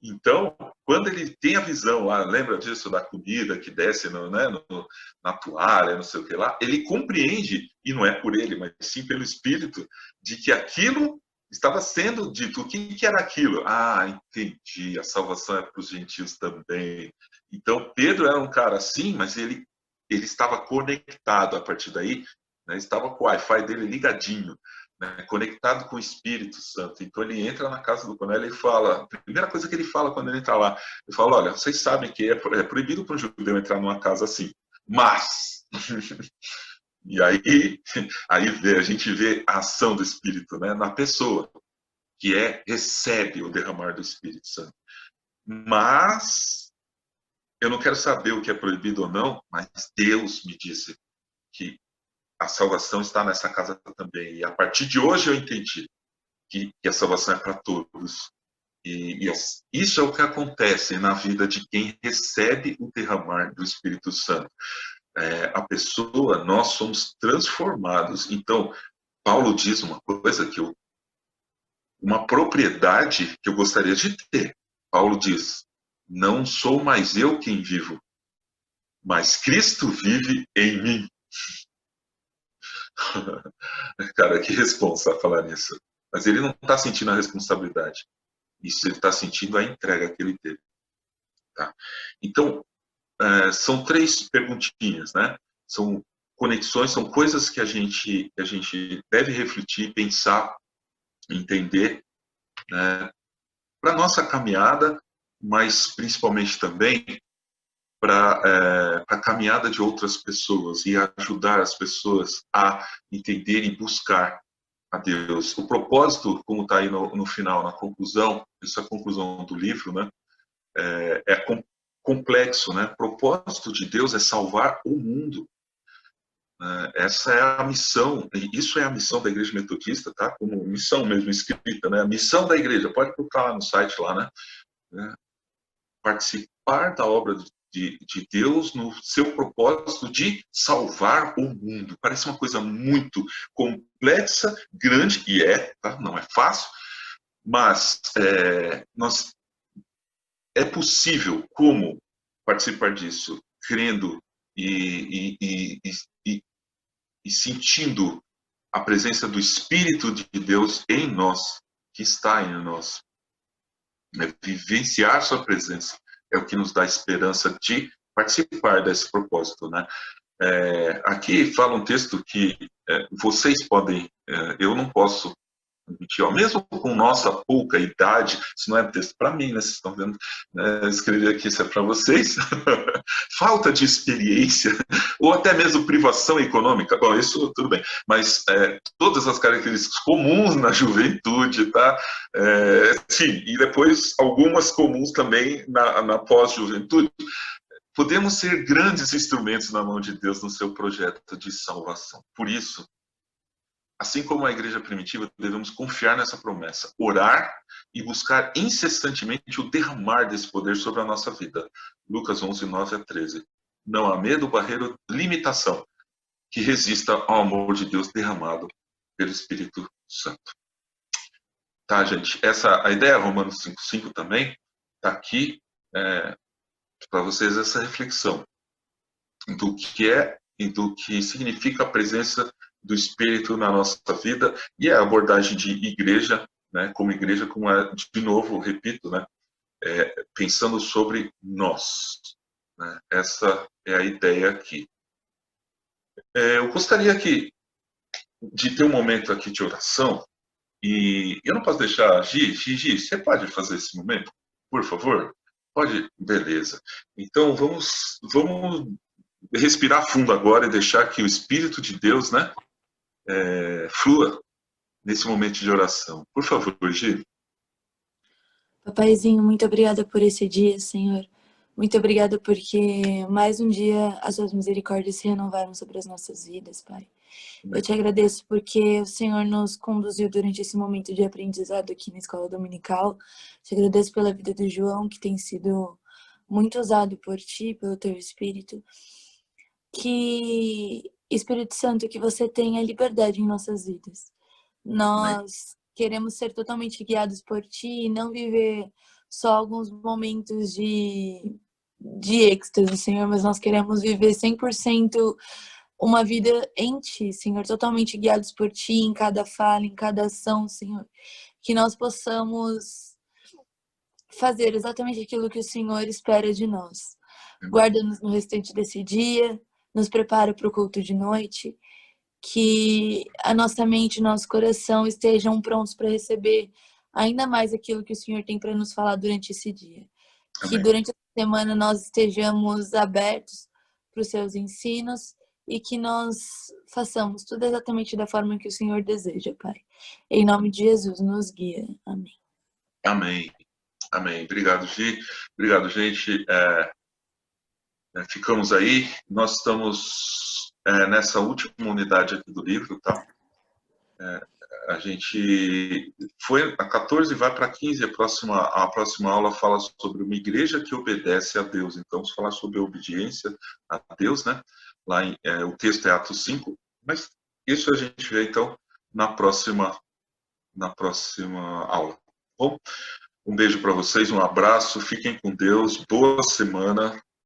Então, quando ele tem a visão lá, lembra disso da comida que desce na toalha, não sei o que lá, ele compreende, e não é por ele, mas sim pelo Espírito, de que aquilo estava sendo dito. O que era aquilo? Ah, entendi, a salvação é para os gentios também. Então, Pedro era um cara assim, mas ele estava conectado a partir daí, né, estava com o Wi-Fi dele ligadinho, né, conectado com o Espírito Santo. Então ele entra na casa do Cornélio e fala, a primeira coisa que ele fala quando ele entra lá, ele fala, olha, vocês sabem que é proibido para um judeu entrar numa casa assim, mas... E aí a gente vê a ação do Espírito, né, na pessoa, que recebe o derramar do Espírito Santo. Mas eu não quero saber o que é proibido ou não, mas Deus me disse que a salvação está nessa casa também. E a partir de hoje eu entendi que a salvação é para todos. E isso é o que acontece na vida de quem recebe o derramar do Espírito Santo. A pessoa, nós somos transformados. Então, Paulo diz uma coisa uma propriedade que eu gostaria de ter. Paulo diz, não sou mais eu quem vivo, mas Cristo vive em mim. Cara, que responsa falar nisso. Mas ele não está sentindo a responsabilidade. Isso ele está sentindo a entrega que ele teve. Tá? Então, são 3 perguntinhas, né? São conexões, são coisas que a gente deve refletir, pensar, entender, né? Para a nossa caminhada, mas principalmente também para a caminhada de outras pessoas e ajudar as pessoas a entender e buscar a Deus. O propósito, como está aí no final, na conclusão, essa conclusão do livro, né, é complexo, né? O propósito de Deus é salvar o mundo. Essa é a missão, e isso é a missão da Igreja Metodista, tá? Como missão mesmo escrita, né? A missão da Igreja, pode colocar lá no site lá, né? Participar da obra de Deus no seu propósito de salvar o mundo. Parece uma coisa muito complexa, grande, e tá? Não é fácil, mas é possível como participar disso, crendo e sentindo a presença do Espírito de Deus em nós, que está em nós. Vivenciar sua presença é o que nos dá esperança de participar desse propósito, né? Aqui fala um texto que vocês podem, eu não posso admitir, mesmo com nossa pouca idade, isso não é texto para mim, né? Vocês estão vendo, né? Eu escrevi aqui, isso é para vocês. Falta de experiência, ou até mesmo privação econômica, bom, isso tudo bem, mas todas as características comuns na juventude, tá? Sim, e depois algumas comuns também na pós-juventude. Podemos ser grandes instrumentos na mão de Deus no seu projeto de salvação. Por isso, assim como a igreja primitiva, devemos confiar nessa promessa, orar e buscar incessantemente o derramar desse poder sobre a nossa vida. Lucas 11, 9 a 13. Não há medo, barreira, limitação que resista ao amor de Deus derramado pelo Espírito Santo. Tá, gente? A ideia, Romanos 5,5 também, está aqui para vocês essa reflexão do que é e do que significa a presença do Espírito na nossa vida e a abordagem de igreja, né, como de novo, repito, né, pensando sobre nós. Né, essa é a ideia aqui. Eu gostaria de ter um momento aqui de oração, E eu não posso deixar... Gi, você pode fazer esse momento, por favor? Pode? Beleza. Então, vamos respirar fundo agora e deixar que o Espírito de Deus, né, flua nesse momento de oração. Por favor, Gi. Papaizinho, muito obrigada por esse dia, Senhor. Muito obrigada porque mais um dia as suas misericórdias se renovaram sobre as nossas vidas, Pai. Eu te agradeço porque o Senhor nos conduziu durante esse momento de aprendizado aqui na escola dominical. Te agradeço pela vida do João, que tem sido muito usado por ti, pelo teu Espírito. Que, Espírito Santo, que você tenha liberdade em nossas vidas. Nós queremos ser totalmente guiados por ti e não viver só alguns momentos de êxtase, Senhor, mas nós queremos viver 100% uma vida em ti, Senhor, totalmente guiados por ti em cada fala, em cada ação, Senhor. Que nós possamos fazer exatamente aquilo que o Senhor espera de nós. Guarda-nos no restante desse dia, nos prepara para o culto de noite, que a nossa mente e nosso coração estejam prontos para receber ainda mais aquilo que o Senhor tem para nos falar durante esse dia. Amém. Que durante a semana nós estejamos abertos para os seus ensinos e que nós façamos tudo exatamente da forma que o Senhor deseja, Pai. Em nome de Jesus, nos guia. Amém. Amém. Amém. Obrigado, Gi. Obrigado, gente. Ficamos aí. Nós estamos nessa última unidade aqui do livro, tá? A gente foi a 14 e vai para 15. A próxima aula fala sobre uma igreja que obedece a Deus. Então, vamos falar sobre a obediência a Deus, né? Lá o texto é Atos 5, mas isso a gente vê, então, na próxima aula. Bom, um beijo para vocês, um abraço, fiquem com Deus, boa semana.